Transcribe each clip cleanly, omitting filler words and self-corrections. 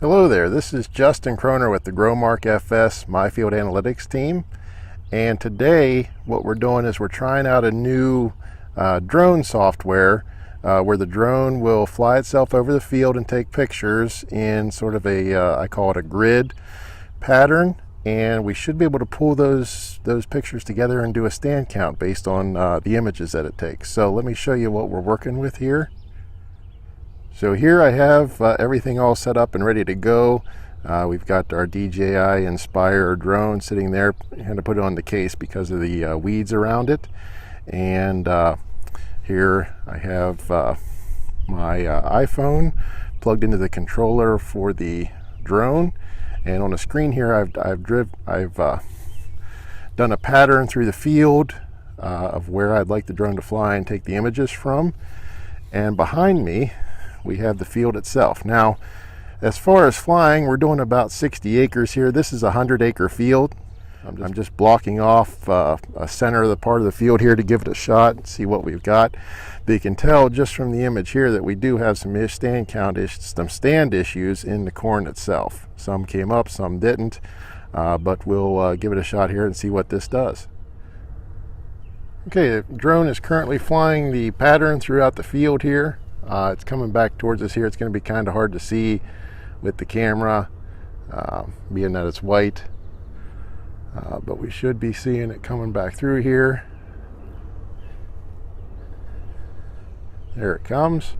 Hello there, this is Justin Croner with the GFS MiField Analytics team, and today what we're doing is we're trying out a new drone software where the drone will fly itself over the field and take pictures in sort of a I call it a grid pattern, and we should be able to pull those pictures together and do a stand count based on the images that it takes. So let me show you what we're working with here. So here I have everything all set up and ready to go. We've got our DJI Inspire drone sitting there. I had to put it on the case because of the weeds around it. And here I have my iPhone plugged into the controller for the drone. And on the screen here I've done a pattern through the field of where I'd like the drone to fly and take the images from. And behind me we have the field itself. Now, as far as flying, we're doing about 60 acres here. This is a 100-acre field. I'm just blocking off a center of the part of the field here to give it a shot and see what we've got. But you can tell just from the image here that we do have some stand issues in the corn itself. Some came up, some didn't, but we'll give it a shot here and see what this does. Okay, the drone is currently flying the pattern throughout the field here. It's coming back towards us here. It's going to be kind of hard to see with the camera, being that it's white, but we should be seeing it coming back through here. There it comes.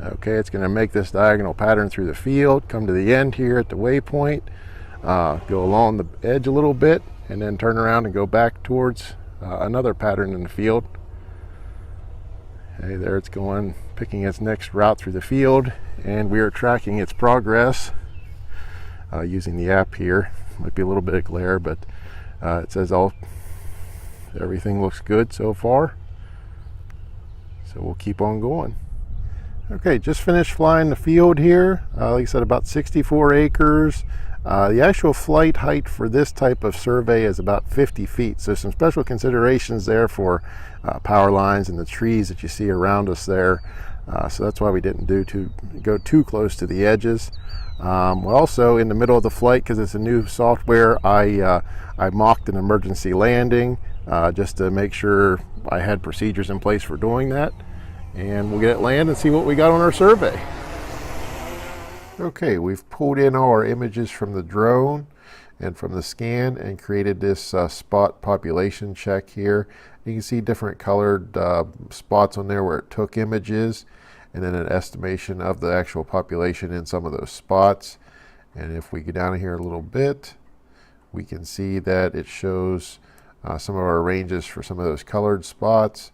Okay, it's going to make this diagonal pattern through the field, come to the end here at the waypoint, go along the edge a little bit, and then turn around and go back towards another pattern in the field. Okay, there it's going, picking its next route through the field, and we are tracking its progress using the app here. Might be a little bit of glare, but it says everything looks good so far. So we'll keep on going. Okay, just finished flying the field here. Like I said, about 64 acres. The actual flight height for this type of survey is about 50 feet. So some special considerations there for power lines and the trees that you see around us there. So that's why we didn't go too close to the edges. We're also in the middle of the flight, because it's a new software, I mocked an emergency landing just to make sure I had procedures in place for doing that. And we'll get it land and see what we got on our survey. Okay, we've pulled in all our images from the drone and from the scan and created this spot population check here. You can see different colored spots on there where it took images, and then an estimation of the actual population in some of those spots. And if we go down here a little bit, we can see that it shows some of our ranges for some of those colored spots,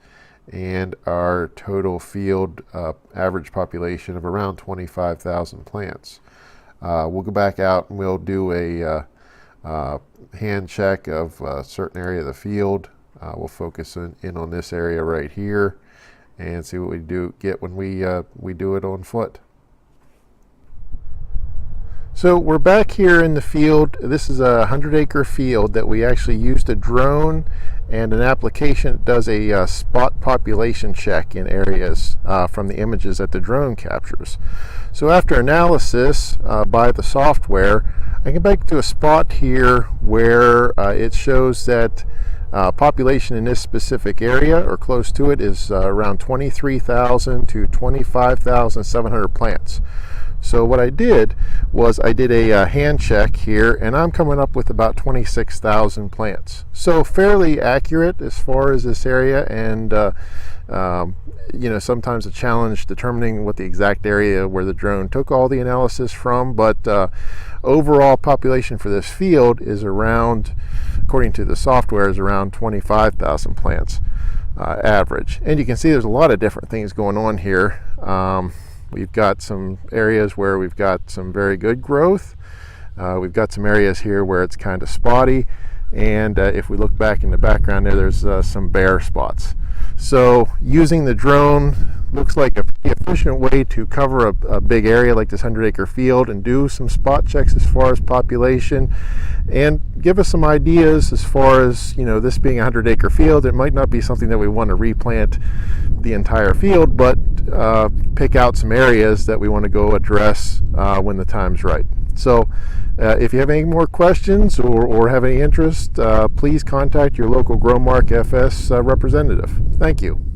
and our total field average population of around 25,000 plants. We'll go back out and we'll do a hand check of a certain area of the field. We'll focus in on this area right here and see what we get when we do it on foot. So we're back here in the field. This is a 100-acre field that we actually used a drone and an application that does a spot population check in areas from the images that the drone captures. So after analysis by the software, I get back to a spot here where it shows that population in this specific area or close to it is around 23,000 to 25,700 plants. So what I did was I did a hand check here, and I'm coming up with about 26,000 plants. So fairly accurate as far as this area, and you know, sometimes a challenge determining what the exact area where the drone took all the analysis from, but overall population for this field is around, according to the software, is around 25,000 plants average. And you can see there's a lot of different things going on here. We've got some areas where we've got some very good growth. We've got some areas here where it's kind of spotty. And if we look back in the background there's some bare spots. So using the drone, looks like a pretty efficient way to cover a big area like this 100-acre field and do some spot checks as far as population, and give us some ideas as far as, you know, this being a 100-acre field. It might not be something that we want to replant the entire field, but pick out some areas that we want to go address when the time's right. So if you have any more questions or have any interest, please contact your local GrowMark FS representative. Thank you.